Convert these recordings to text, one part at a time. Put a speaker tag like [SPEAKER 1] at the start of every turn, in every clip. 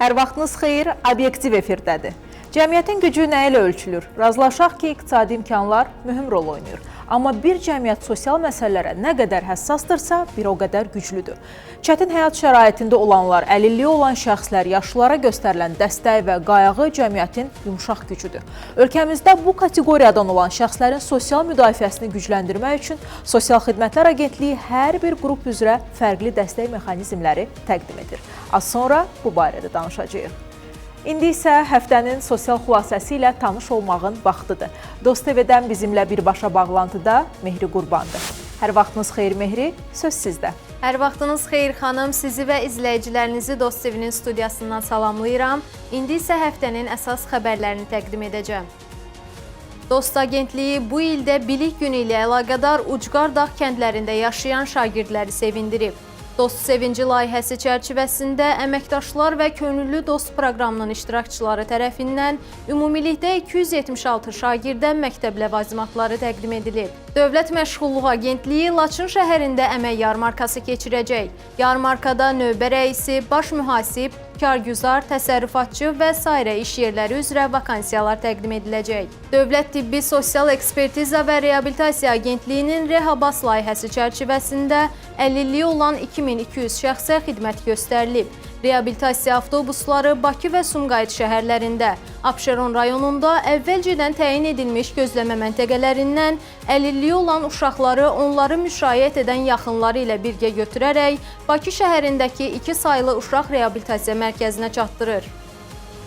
[SPEAKER 1] Hər vaxtınız xeyir, obyektiv efirdədir. Cəmiyyətin gücü nə ilə ölçülür? Razılaşaq ki, iqtisadi imkanlar mühüm rol oynayır. Amma bir cəmiyyət sosial məsələlərə nə qədər həssasdırsa, bir o qədər güclüdür. Çətin həyat şəraitində olanlar, əlilliyi olan şəxslər, yaşlılara göstərilən dəstək və qayağı cəmiyyətin yumşaq gücüdür. Ölkəmizdə bu kateqoriyadan olan şəxslərin sosial müdafiəsini gücləndirmək üçün Sosial Xidmətlər Agentliyi hər bir qrup üzrə fərqli dəstək mexanizmləri təqdim edir. Az sonra bu barədə danışacağıq. İndi isə həftənin sosial xülasəsi ilə tanış olmağın vaxtıdır. Dost TV-dən bizimlə birbaşa bağlantıda Mehri Qurbandır. Hər vaxtınız xeyir Mehri, söz sizdə.
[SPEAKER 2] Hər vaxtınız xeyir xanım, sizi və izləyicilərinizi Dost TV-nin studiyasından salamlayıram. İndi isə həftənin əsas xəbərlərini təqdim edəcəm. Dost Agentliyi bu ildə Bilik Günü ilə əlaqədar Ucqar Dağ kəndlərində yaşayan şagirdləri sevindirib. Dost Sevinci layihəsi çərçivəsində əməkdaşlar və Könüllü Dost proqramının iştirakçıları tərəfindən ümumilikdə 276 şagirdə məktəb ləvazimatları təqdim edilir. Dövlət Məşğulluq Agentliyi Laçın şəhərində əmək yarmarkası keçirəcək. Yarmarkada növbə rəisi, baş mühasib, kargüzar, təsərrüfatçı və sairə iş yerləri üzrə vakansiyalar təqdim ediləcək. Dövlət Tibbi Sosial Ekspertiza və Reabilitasiya Agentliyinin Rehabas layihəsi çərçivəsində əlilliyi olan 2200 şəxsə xidmət göstərilib. Reabilitasiya avtobusları Bakı və Sumqayıt şəhərlərində, Abşeron rayonunda əvvəlcədən təyin edilmiş gözləmə məntəqələrindən əlilliyi olan uşaqları onları müşayiət edən yaxınları ilə birgə götürərək Bakı şəhərindəki 2 saylı uşaq reabilitasiya mərkəzinə çatdırır.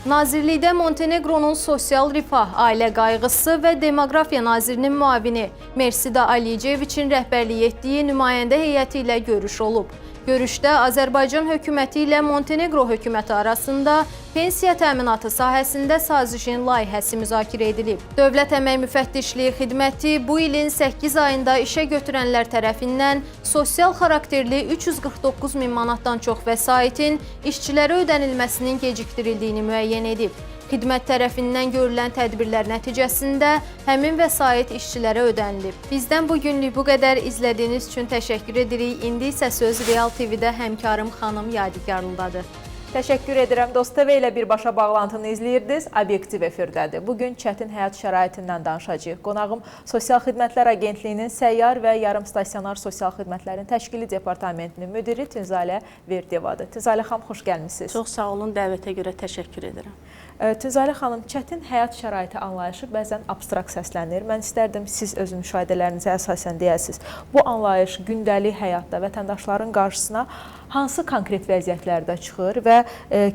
[SPEAKER 2] Nazirlikdə Montenegronun Sosial Rifah, Ailə Qayğısı və Demografiya Nazirinin müavini Mersida Aliyeviçin rəhbərlik etdiyi nümayəndə heyəti ilə görüş olub. Görüşdə Azərbaycan hökuməti ilə Montenegro hökuməti arasında pensiya təminatı sahəsində sazişin layihəsi müzakirə edilib. Dövlət Əmək Müfəttişliyi Xidməti bu ilin 8 ayında işə götürənlər tərəfindən sosial xarakterli 349 min manatdan çox vəsaitin işçilərə ödənilməsinin gecikdirildiyini müəyyən edib. Xidmət tərəfindən görülən tədbirlər nəticəsində həmin vəsait işçilərə ödənilib. Bizdən bugünlük bu qədər, izlədiyiniz üçün təşəkkür edirik. İndi isə söz Real TV-də həmkarım xanım Yadigarlıdadır.
[SPEAKER 1] Təşəkkür edirəm. Dost TV ilə birbaşa bağlantını izləyirdiniz. Obyektiv efirdədir. Bugün çətin həyat şəraitindən danışacağıq. Qonağım Sosial Xidmətlər Agentliyinin səyyar və yarım stasionar sosial xidmətlərin təşkili departamentinin müdiri Tünzalə Verdiyevadır. Tünzalə xanım, xoş gəlmişsiniz.
[SPEAKER 3] Çox sağ olun, dəvətə görə təşəkkür edirəm.
[SPEAKER 1] Tünzalə xanım, çətin həyat şəraiti anlayışı bəzən abstrakt səslənir. Mən istərdim siz öz müşahidələrinizə əsasən deyəsiniz. Bu anlayış gündəlik həyatda vətəndaşların qarşısına hansı konkret vəziyyətlərdə çıxır və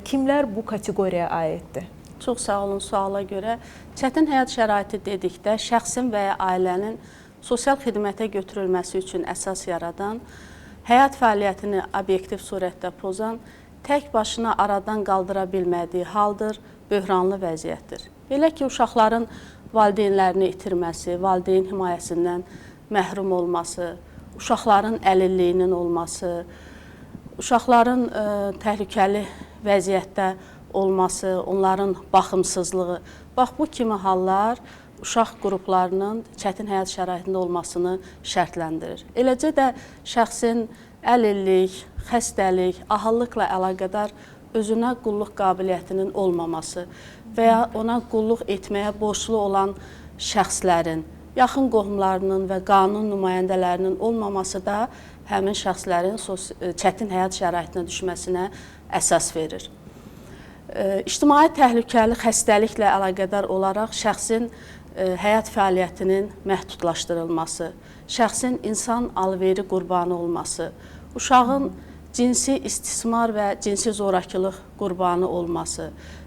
[SPEAKER 1] kimlər bu kateqoriyaya aiddir?
[SPEAKER 3] Çox sağ olun suala görə. Çətin həyat şəraiti dedikdə şəxsin və ya ailənin sosial xidmətə götürülməsi üçün əsas yaradan, həyat fəaliyyətini obyektiv surətdə pozan, tək başına aradan qaldıra bilmədiyi haldır, böhranlı vəziyyətdir. Belə ki, uşaqların valideynlərini itirməsi, valideyn himayəsindən məhrum olması, uşaqların əlilliyinin olması, uşaqların təhlükəli vəziyyətdə olması, onların baxımsızlığı. Bax, bu kimi hallar uşaq qruplarının çətin həyat şəraitində olmasını şərtləndirir. Eləcə də şəxsin əlillik, xəstəlik, ahıllıqla əlaqədar özünə qulluq qabiliyyətinin olmaması və ya ona qulluq etməyə borclu olan şəxslərin, yaxın qohumlarının və qanun nümayəndələrinin olmaması da həmin şəxslərin çətin həyat şəraitinə düşməsinə əsas verir. İctimai təhlükəli xəstəliklə əlaqədar olaraq şəxsin həyat fəaliyyətinin məhdudlaşdırılması, şəxsin insan alveri qurbanı olması, uşağın cinsi istismar və cinsi zorakılıq qurbanı olması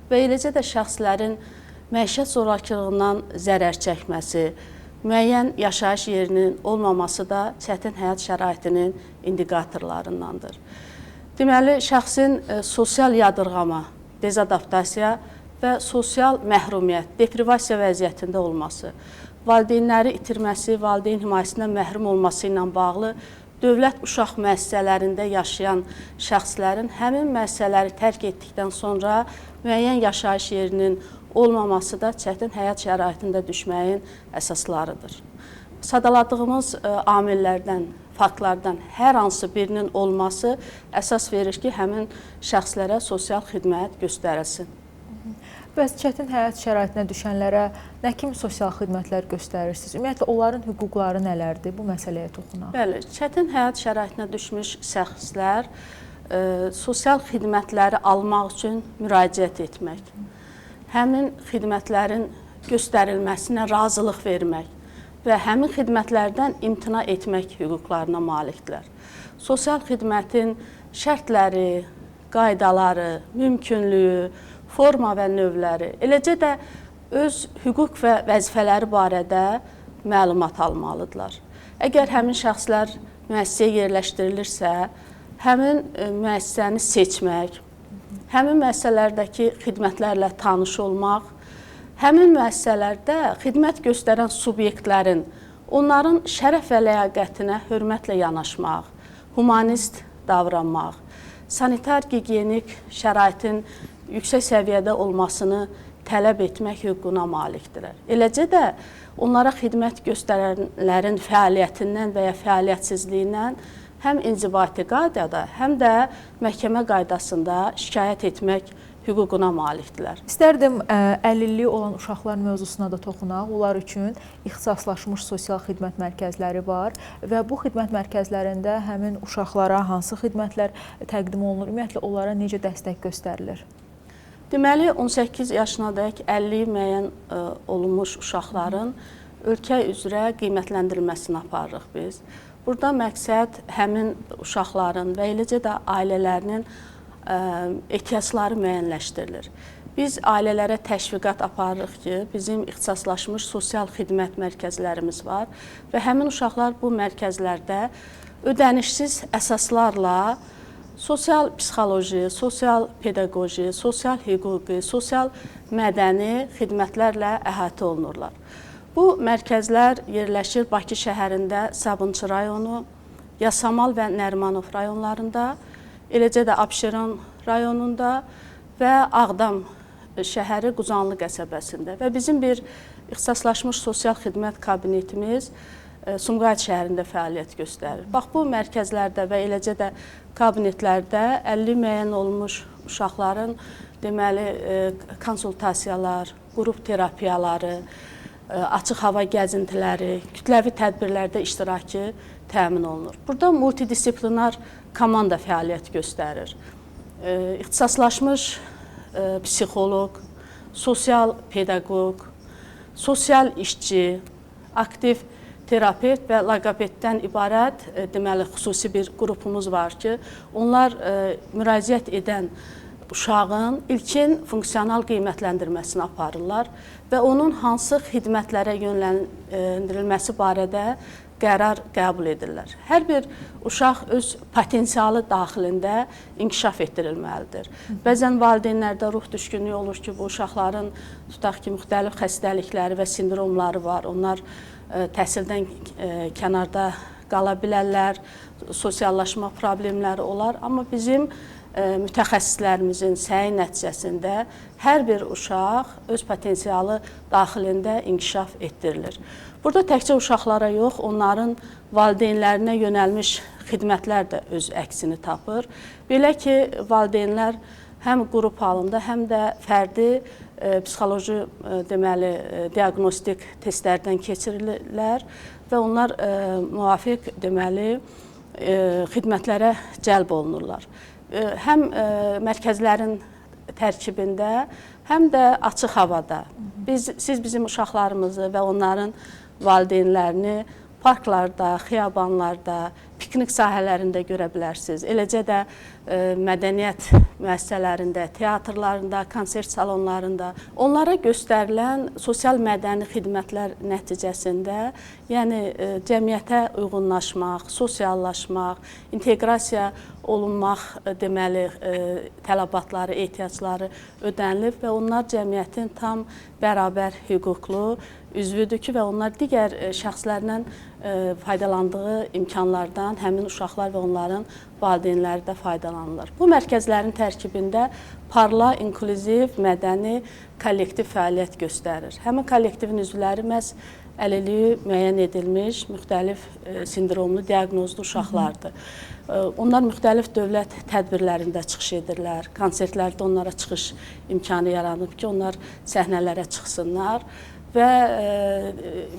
[SPEAKER 3] və eləcə də şəxslərin məişət zorakılığından zərər çəkməsi, müəyyən yaşayış yerinin olmaması da çətin həyat şəraitinin indikatorlarındandır. Deməli, şəxsin sosial yadırğama, dezadaptasiya və sosial məhrumiyyət, deprivasiya vəziyyətində olması, valideynləri itirməsi, valideyn himayəsindən məhrum olması ilə bağlı dövlət uşaq müəssisələrində yaşayan şəxslərin həmin müəssisələri tərk etdikdən sonra müəyyən yaşayış yerinin olmaması da çətin həyat şəraitində düşməyin əsaslarıdır. Sadaladığımız amillərdən faktlardan hər hansı birinin olması əsas verir ki, həmin şəxslərə sosial xidmət göstərilsin.
[SPEAKER 1] Bəs çətin həyat şəraitinə düşənlərə nə kimi sosial xidmətlər göstərirsiniz? Ümumiyyətlə, onların hüquqları nələrdir? Bu məsələyə toxunaq.
[SPEAKER 3] Bəli, çətin həyat şəraitinə düşmüş şəxslər sosial xidmətləri almaq üçün müraciət etmək, həmin xidmətlərin göstərilməsinə razılıq vermək və həmin xidmətlərdən imtina etmək hüquqlarına malikdirlər. Sosial xidmətin şərtləri, qaydaları, mümkünlüyü, forma və növləri, eləcə də öz hüquq və vəzifələri barədə məlumat almalıdırlar. Əgər həmin şəxslər müəssisəyə yerləşdirilirsə, həmin müəssisəni seçmək, həmin müəssisələrdəki xidmətlərlə tanış olmaq, həmin müəssisələrdə xidmət göstərən subyektlərin, onların şərəf və ləyaqətinə hörmətlə yanaşmaq, humanist davranmaq, sanitar-gigiyenik şəraitin yüksək səviyyədə olmasını tələb etmək hüququna malikdirlər. Eləcə də onlara xidmət göstərənlərin fəaliyyətindən və ya fəaliyyətsizliyindən həm inzibati qaydada, həm də məhkəmə qaydasında şikayət etmək hüququna malikdirlər.
[SPEAKER 1] İstərdim 50-lik olan uşaqlar mövzusuna da toxunaq. Onlar üçün ixtisaslaşmış sosial xidmət mərkəzləri var və bu xidmət mərkəzlərində həmin uşaqlara hansı xidmətlər təqdim olunur? Ümumiyyətlə, onlara necə dəstək göstərilir?
[SPEAKER 3] Deməli, 18 yaşınadək 50 müəyyən olunmuş uşaqların ölkə üzrə qiymətləndirilməsini aparırıq biz. Burada məqsəd həmin uşaqların və eləcə də ailələrinin ehtiyacları müəyyənləşdirilir. Biz ailələrə təşviqat aparırıq ki, bizim ixtisaslaşmış sosial xidmət mərkəzlərimiz var və həmin uşaqlar bu mərkəzlərdə ödənişsiz əsaslarla sosial psixoloji, sosial pedaqoji, sosial hüquqi, sosial mədəni xidmətlərlə əhatə olunurlar. Bu mərkəzlər yerləşir Bakı şəhərində Sabunçu rayonu, Yasamal və Nərimanov rayonlarında, eləcə də Abşeron rayonunda və Ağdam şəhəri Quzanlı qəsəbəsində və bizim bir ixtisaslaşmış sosial xidmət kabinetimiz Sumqayıt şəhərində fəaliyyət göstərir. Bax, bu mərkəzlərdə və eləcə də kabinetlərdə 50 müəyyən olmuş uşaqların deməli konsultasiyalar, qrup terapiyaları, açıq hava gəzintiləri, kütləvi tədbirlərdə iştirakı təmin olunur. Burada multidisiplinar komanda fəaliyyət göstərir. İxtisaslaşmış psixoloq, sosial pedaqoq, sosial işçi, aktiv terapevt və loqopeddən ibarət deməli xüsusi bir qrupumuz var ki, onlar müraciət edən uşağın ilkin funksional qiymətləndirməsini aparırlar və onun hansı xidmətlərə yönləndirilməsi barədə qərar qəbul edirlər. Hər bir uşaq öz potensialı daxilində inkişaf etdirilməlidir. Bəzən valideynlərdə ruh düşkünlüyü olur ki, bu uşaqların tutaq ki, müxtəlif xəstəlikləri və sindromları var. Onlar təhsildən kənarda qala bilərlər, sosiallaşma problemləri olar. Amma bizim mütəxəssislərimizin səyi nəticəsində hər bir uşaq öz potensialı daxilində inkişaf etdirilir. Burada təkcə uşaqlara yox, onların valideynlərinə yönəlmiş xidmətlər də öz əksini tapır. Belə ki, valideynlər həm qrup halında, həm də fərdi psixoloji deməli diaqnostik testlərdən keçirirlər və onlar müvafiq deməli xidmətlərə cəlb olunurlar. Həm mərkəzlərin tərkibində, həm də açıq havada. Siz bizim uşaqlarımızı və onların valideynlərini parklarda, xiyabanlarda, piknik sahələrində görə bilərsiniz. Eləcə də mədəniyyət müəssisələrində, teatrlarında, konsert salonlarında onlara göstərilən sosial mədəni xidmətlər nəticəsində, yəni cəmiyyətə uyğunlaşmaq, sosiallaşmaq, inteqrasiya olunmaq deməli tələbatları, ehtiyacları ödənilib və onlar cəmiyyətin tam bərabər hüquqlu üzvüdür ki, və onlar digər şəxslərlə faydalandığı imkanlardan həmin uşaqlar və onların valideynləri də faydalanırlar. Bu mərkəzlərin tərkibində parla, inklüziv, mədəni, kollektiv fəaliyyət göstərir. Həmin kollektivin üzvləri məhz əlilliyi müəyyən edilmiş müxtəlif sindromlu diaqnozlu uşaqlardır. Onlar müxtəlif dövlət tədbirlərində çıxış edirlər, konsertlərdə onlara çıxış imkanı yaranıb ki, onlar səhnələrə çıxsınlar. Və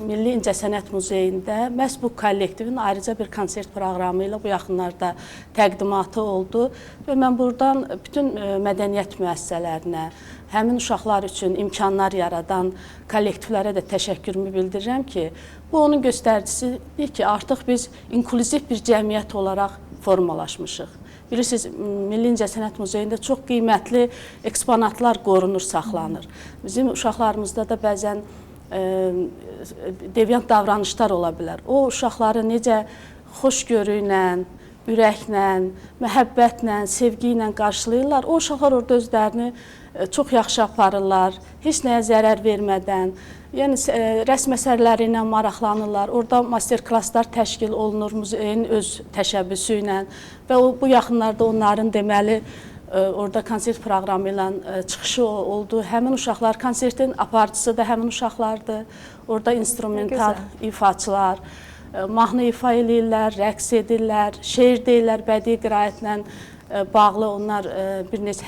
[SPEAKER 3] Milli İncəsənət Muzeyində məhz bu kollektivin ayrıca bir konsert proqramı ilə bu yaxınlarda təqdimatı oldu və mən buradan bütün mədəniyyət müəssisələrinə, həmin uşaqlar üçün imkanlar yaradan kollektivlərə də təşəkkürümü bildirirəm ki, bu onun göstəricisidir ki, artıq biz inklüziv bir cəmiyyət olaraq formalaşmışıq. Bilirsiniz, Milli İncəsənət Muzeyində çox qiymətli eksponatlar qorunur, saxlanır. Bizim uşaqlarımızda da bəzən deviant davranışlar ola bilər. O uşaqları necə xoşgörü ilə, ürəklə, məhəbbətlə, sevgi ilə qarşılayırlar. O uşaqlar orada özlərini çox yaxşı aparırlar, heç nəyə zərər vermədən. Yəni rəsm əsərləri ilə maraqlanırlar. Orada master-klasslar təşkil olunur muzeyin öz təşəbbüsü ilə və bu yaxınlarda onların deməli orada konsert proqramı ilə çıxışı oldu. Həmin uşaqlar, konsertin aparıcısı da həmin uşaqlardır. Orada instrumental ifaçılar, mahnı ifa edirlər, rəqs edirlər, şeir deyirlər, bədii qiraətlə bağlı onlar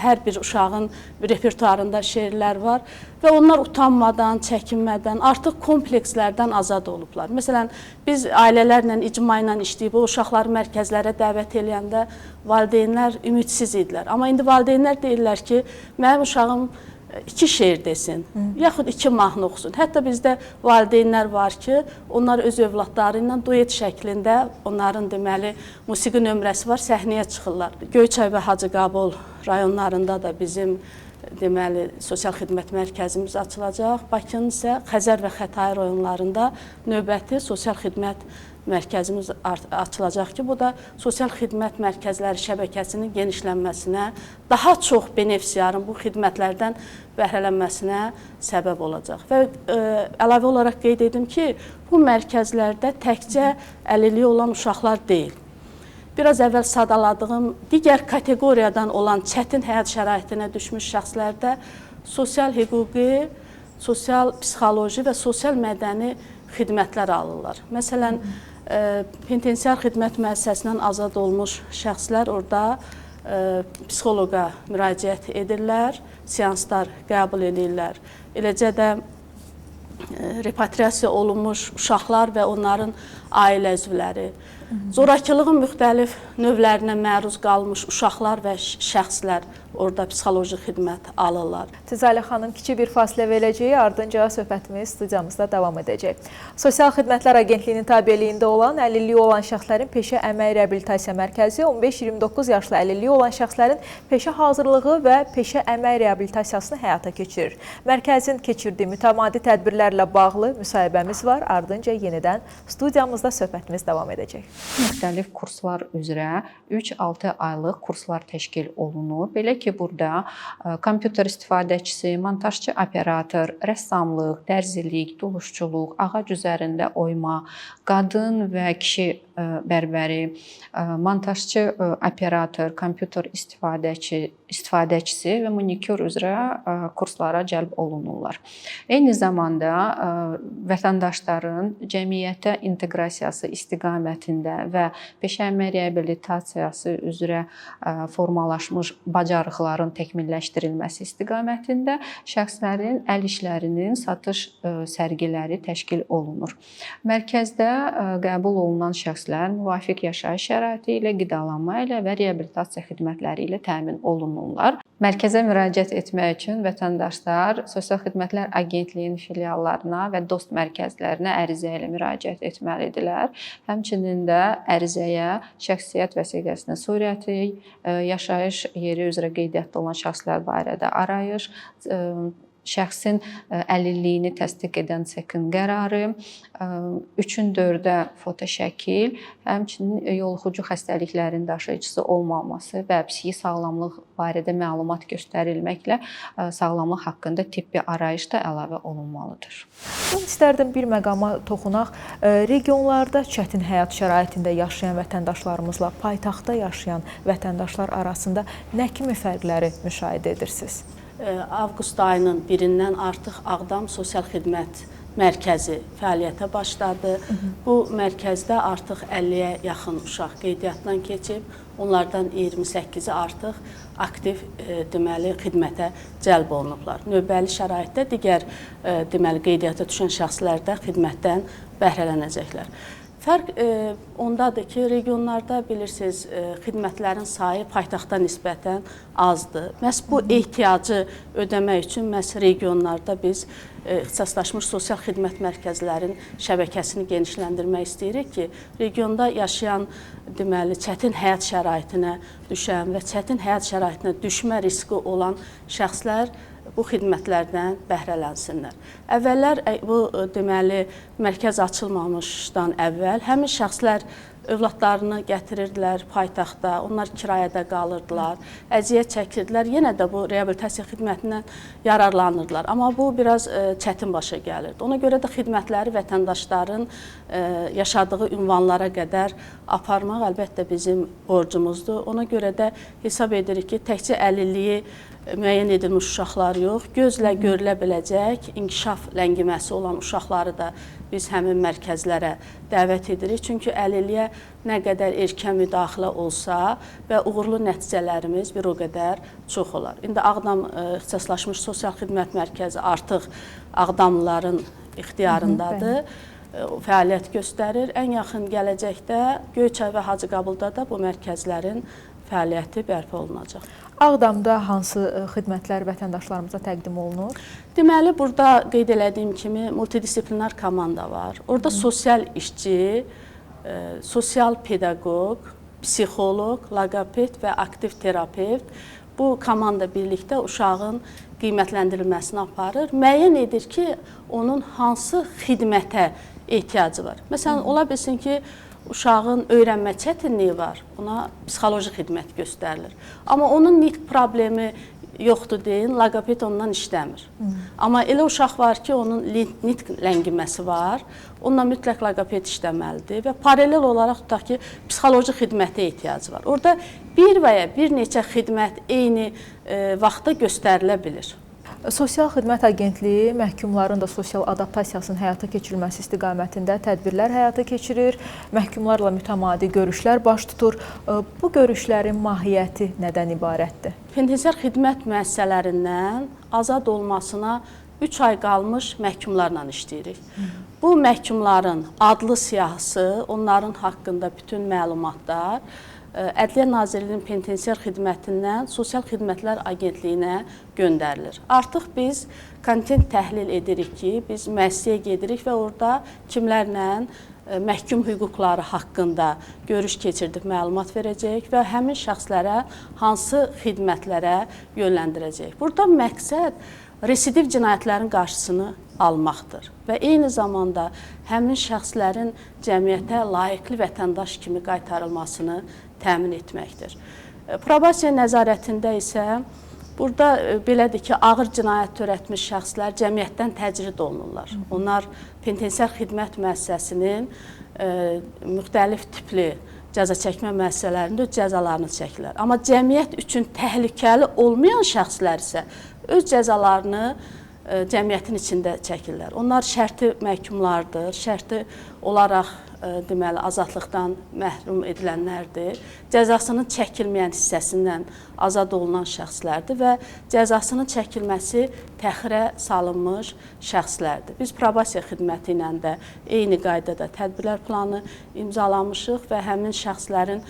[SPEAKER 3] hər bir uşağın repertuarında şeirlər var və onlar utanmadan, çəkinmədən, artıq komplekslərdən azad olublar. Məsələn, biz ailələrlə, icma ilə işləyib o uşaqları mərkəzlərə dəvət edəndə valideynlər ümidsiz idilər. Amma indi valideynlər deyirlər ki, mənim uşağım 2 şeir desin, yaxud 2 mahnı oxusun. Hətta bizdə valideynlər var ki, onlar öz övladları ilə duet şəklində, onların deməli musiqi nömrəsi var, səhnəyə çıxırlar. Göyçay və Hacıqabul rayonlarında da bizim deməli sosial xidmət mərkəzimiz açılacaq. Bakının isə Xəzər və Xətai rayonlarında növbəti sosial xidmət mərkəzimiz açılacaq ki, bu da sosial xidmət mərkəzləri şəbəkəsinin genişlənməsinə, daha çox benefisiarın bu xidmətlərdən bəhrələnməsinə səbəb olacaq. Və əlavə olaraq qeyd edim ki, bu mərkəzlərdə təkcə əlilliyi olan uşaqlar deyil. Biraz əvvəl sadaladığım digər kateqoriyadan olan çətin həyat şəraitinə düşmüş şəxslərdə sosial hüquqi, sosial psixoloji və sosial mədəni xidmətlər alırlar. Məsələn, penitensiar xidmət müəssisəsindən azad olmuş şəxslər orada psixoloqa müraciət edirlər, seanslar qəbul edirlər. Eləcə də repatriasiya olunmuş uşaqlar və onların ailə üzvləri, zorakılığın müxtəlif növlərinə məruz qalmış uşaqlar və şəxslər orada psixoloji xidmət alırlar.
[SPEAKER 1] Tizalə xanım, kiçik bir fasilə verəcək, ardınca söhbətimiz studiyamızda davam edəcək. Sosial Xidmətlər Agentliyinin tabeliyində olan əlilliyi olan şəxslərin peşə əmək reabilitasiya mərkəzi 15-29 yaşlı əlilliyi olan şəxslərin peşə hazırlığı və peşə əmək reabilitasiyasını həyata keçirir. Mərkəzin keçirdiyi mütəmadi tədbirlərlə bağlı müsahibəmiz var, ardınca yenidən studiyamızda söhbətimiz davam edəcək.
[SPEAKER 4] Müxtəlif kurslar üzrə 3-6 aylıq kurslar təşkil olunur. Belə ki, burada kompüter istifadəçisi, montajçı operator, rəssamlıq, dərzilik, duluşçuluq, ağac üzərində oyma, qadın və kişi bərbəri, montajçı operator, kompüter istifadəçisi və manikür üzrə kurslara cəlb olunurlar. Eyni zamanda vətəndaşların cəmiyyətə inteqrasiyası istiqamətində və peşə əmək reabilitasiyası üzrə formalaşmış bacarıqların təkmilləşdirilməsi istiqamətində şəxslərin əl işlərinin satış sərgiləri təşkil olunur. Mərkəzdə qəbul olunan şəxslər müvafiq yaşayış şəraiti ilə, qidalanma ilə və reabilitasiya xidmətləri ilə təmin olunurlar. Mərkəzə müraciət etmək üçün vətəndaşlar Sosial Xidmətlər Agentliyinin filiallarına və dost mərkəzlərinə ərizə ilə müraciət etməlidirlər. Həmçinin də ərizəyə şəxsiyyət vəsiqəsinin surəti, yaşayış yeri üzrə qeydiyyatda olan şəxslər barədə arayış, şəxsin əlilliyini təsdiq edən çekin qərarı, 3-ün 4-ə fotoşəkil, həmçinin yoluxucu xəstəliklərin daşıyıcısı olmaması və psixi sağlamlıq barədə məlumat göstərilməklə sağlamlıq haqqında tibbi arayış da əlavə olunmalıdır.
[SPEAKER 1] Mən istərdim bir məqama toxunaq. Regionlarda çətin həyat şəraitində yaşayan vətəndaşlarımızla paytaxtda yaşayan vətəndaşlar arasında nə kimi fərqləri müşahidə edirsiniz?
[SPEAKER 3] Avqust ayının 1-dən artıq Ağdam Sosial Xidmət mərkəzi fəaliyyətə başladı. Bu mərkəzdə artıq 50-yə yaxın uşaq qeydiyyatdan keçib, onlardan 28-i artıq aktiv deməli xidmətə cəlb olunublar. Növbəli şəraitdə digər deməli qeydiyyata düşən şəxslər də xidmətdən bəhrələnəcəklər. Fərq ondadır ki, regionlarda bilirsiniz, xidmətlərin sayı paytaxta nisbətən azdır. Məhz bu ehtiyacı ödəmək üçün məhz regionlarda biz ixtisaslaşmış sosial xidmət mərkəzlərin şəbəkəsini genişləndirmək istəyirik ki, regionda yaşayan deməli çətin həyat şəraitinə düşən və çətin həyat şəraitinə düşmə riski olan şəxslər bu xidmətlərdən bəhrələnsinlər. Əvvəllər bu deməli mərkəz açılmamışdan əvvəl həmin şəxslər övladlarını gətirirdilər paytaxtda, onlar kirayədə qalırdılar, əziyyət çəkirdilər, yenə də bu reabilitasiya xidmətindən yararlanırdılar. Amma bu biraz çətin başa gəlirdi. Ona görə də xidmətləri vətəndaşların yaşadığı ünvanlara qədər aparmaq əlbəttə bizim borcumuzdur. Ona görə də hesab edirik ki, təkcə əlilliyi müəyyən edilmiş uşaqlar yox, gözlə görülə biləcək inkişaf ləngiməsi olan uşaqları da biz həmin mərkəzlərə dəvət edirik. Çünki əlilliyə nə qədər erkən müdaxilə olsa və uğurlu nəticələrimiz bir o qədər çox olar. İndi Ağdam ixtisaslaşmış sosial xidmət mərkəzi artıq Ağdamlıların ixtiyarındadır. Fəaliyyət göstərir. Ən yaxın gələcəkdə Göyçay və Hacıqabulda da bu mərkəzlərin fəaliyyəti bərpa olunacaq.
[SPEAKER 1] Ağdamda hansı xidmətlər vətəndaşlarımıza təqdim olunur?
[SPEAKER 3] Deməli, burada qeyd elədiyim kimi multidisiplinar komanda var. Orada sosial işçi, sosial pedaqoq, psixoloq, loqoped və aktiv terapevt bu komanda birlikdə uşağın qiymətləndirilməsini aparır. Müəyyən edir ki, onun hansı xidmətə ehtiyacı var. Məsələn, ola bilsin ki, uşağın öyrənmə çətinliyi var, ona psixoloji xidmət göstərilir. Amma onun nitq problemi yoxdur deyin, loqoped ondan işləmir. Amma elə uşaq var ki, onun nitq ləngiməsi var, onunla mütləq loqoped işləməlidir və paralel olaraq tutaq ki, psixoloji xidmətə ehtiyacı var. Orada bir və ya bir neçə xidmət eyni vaxtda göstərilə bilir.
[SPEAKER 1] Sosial Xidmət Agentliyi məhkumların da sosial adaptasiyasının həyata keçirilməsi istiqamətində tədbirlər həyata keçirir, məhkumlarla mütəmadi görüşlər baş tutur. Bu görüşlərin mahiyyəti nədən ibarətdir?
[SPEAKER 3] Penitensiar xidmət müəssisələrindən azad olmasına 3 ay qalmış məhkumlarla işləyirik. Bu məhkumların adlı siyahısı, onların haqqında bütün məlumatlar Ədliyyə Nazirliyinin Penitensiar xidmətindən Sosial Xidmətlər Agentliyinə göndərilir. Artıq biz kontent təhlil edirik ki, biz müəssisəyə gedirik və orada kimlərlə məhkum hüquqları haqqında görüş keçirdib məlumat verəcəyik və həmin şəxslərə hansı xidmətlərə yönləndirəcəyik. Burada məqsəd residiv cinayətlərin qarşısını almaqdır və eyni zamanda həmin şəxslərin cəmiyyətə layiqli vətəndaş kimi qaytarılmasını təmin etməkdir. Probasiya nəzarətində isə burada belədir ki, ağır cinayət törətmiş şəxslər cəmiyyətdən təcrid olunurlar. Onlar penitensiar xidmət müəssisəsinin müxtəlif tipli cəza çəkmə müəssisələrində öz cəzalarını çəkirlər. Amma cəmiyyət üçün təhlükəli olmayan şəxslər isə öz cəzalarını cəmiyyətin içində çəkirlər. Onlar şərti məhkumlardır, şərti olaraq deməli azadlıqdan məhrum edilənlərdir. Cəzasının çəkilməyən hissəsindən azad olunan şəxslərdir və cəzasının çəkilməsi təxirə salınmış şəxslərdir. Biz probasiya xidməti ilə də eyni qaydada tədbirlər planı imzalamışıq və həmin şəxslərin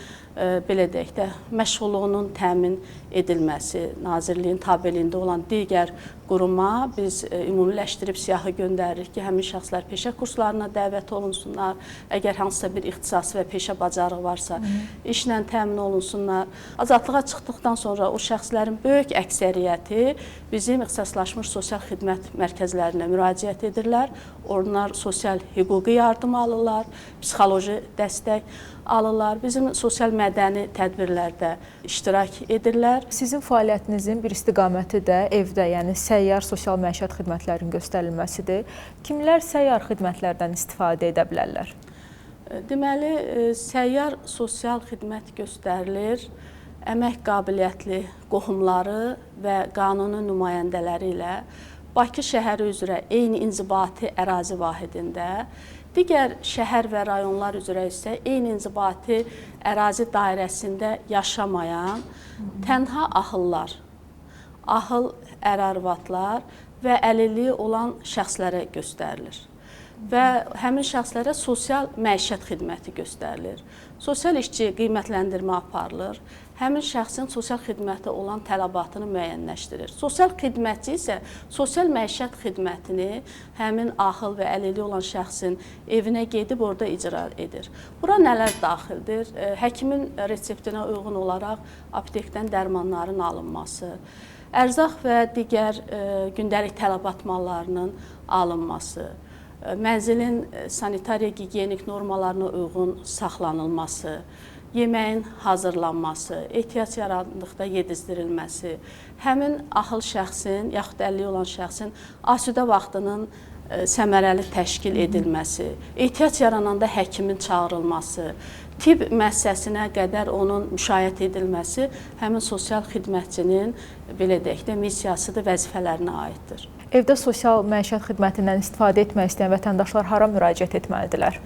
[SPEAKER 3] belə deyək də məşğulluğunun təmin edilməsi, Nazirliyin tabeliyində olan digər quruma biz ümumiləşdirib siyahı göndəririk ki, həmin şəxslər peşə kurslarına dəvət olunsunlar. Əgər hansısa bir ixtisası və peşə bacarığı varsa, işlə təmin olunsunlar. Azadlığa çıxdıqdan sonra o şəxslərin böyük əksəriyyəti bizim ixtisaslaşmış sosial xidmət mərkəzlərinə müraciət edirlər. Onlar sosial hüquqi yardım alırlar, psixoloji dəstək alırlar. Bizim sosial mədəni tədbirlərdə iştirak edirlər.
[SPEAKER 1] Sizin fəaliyyətinizin bir istiqaməti də evdə, yəni səyyar sosial məişət xidmətlərinin göstərilməsidir. Kimlər səyyar xidmətlərdən istifadə edə bilərlər?
[SPEAKER 3] Deməli, səyyar sosial xidmət göstərilir, əmək qabiliyyətli qohumları və qanuni nümayəndələri ilə Bakı şəhəri üzrə eyni inzibati ərazi vahidində, digər şəhər və rayonlar üzrə isə eyni inzibati ərazi dairəsində yaşamayan tənha ahıllar, ahıl ər-arvadlar və əlilliyi olan şəxslərə göstərilir. Və həmin şəxslərə sosial məişət xidməti göstərilir. Sosial işçi qiymətləndirmə aparılır. Həmin şəxsin sosial xidmətə olan tələbatını müəyyənləşdirir. Sosial xidmətçi isə sosial məişət xidmətini həmin ahıl və əlilliyi olan şəxsin evinə gedib orada icra edir. Bura nələr daxildir? Həkimin reseptinə uyğun olaraq aptekdən dərmanların alınması, ərzaq və digər gündəlik tələbat mallarının alınması, mənzilin sanitariya-gigiyenik normalarına uyğun saxlanılması, yeməyin hazırlanması, ehtiyac yarandıqda yedizdirilməsi, həmin ahıl şəxsin, yaxud əlilliyi olan şəxsin asudə vaxtının səmərəli təşkil edilməsi, ehtiyac yarananda həkimin çağırılması, tibb müəssisəsinə qədər onun müşayiət edilməsi həmin sosial xidmətçinin, belə deyək də, missiyasıdır, vəzifələrinə aiddir.
[SPEAKER 1] Evdə sosial məişət xidmətindən istifadə etmək istəyən vətəndaşlar hara müraciət etməlidirlər?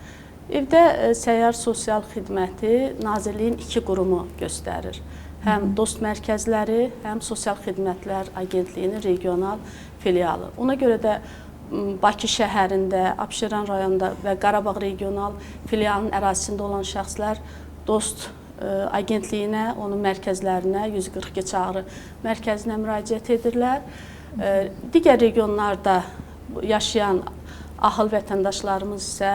[SPEAKER 3] Evdə səyyar sosial xidməti Nazirliyin 2 qurumu göstərir. Həm dost mərkəzləri, həm Sosial Xidmətlər Agentliyinin regional filialı. Ona görə də Bakı şəhərində, Abşeron rayonunda və Qarabağ regional filialının ərazisində olan şəxslər dost agentliyinə, onun mərkəzlərinə, 142 çağrı mərkəzinə müraciət edirlər. Digər regionlarda yaşayan ahıl vətəndaşlarımız isə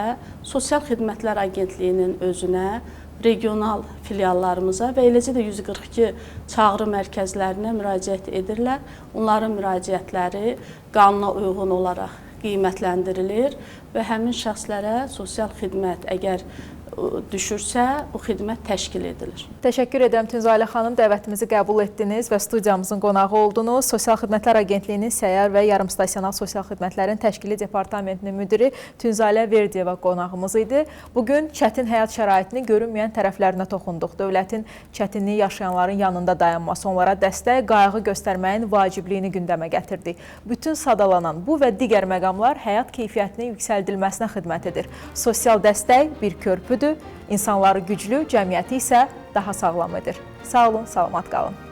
[SPEAKER 3] Sosial Xidmətlər Agentliyinin özünə, regional filiallarımıza və eləcə də 142 çağrı mərkəzlərinə müraciət edirlər. Onların müraciətləri qanuna uyğun olaraq qiymətləndirilir və həmin şəxslərə sosial xidmət əgər düşürsə, o xidmət təşkil edilir.
[SPEAKER 1] Təşəkkür edirəm Tünzalə xanım, dəvətimizi qəbul etdiniz və studiyamızın qonağı oldunuz. Sosial Xidmətlər Agentliyinin səyyar və yarımstasionar sosial xidmətlərin təşkili departamentinin müdiri Tünzalə Verdiyeva qonağımız idi. Bugün çətin həyat şəraitini görünməyən tərəflərinə toxunduq. Dövlətin çətinliyi yaşayanların yanında dayanması, onlara dəstək, qayğı göstərməyin vacibliyini gündəmə gətirdik. Bütün sadalanan bu və digər məqamlar həyat keyfiyyətinin yüksəldilməsinə xidmət edir. Sosial dəstək bir körpüdür. İnsanları güclü, cəmiyyəti isə daha sağlam edir. Sağ olun, salamat qalın.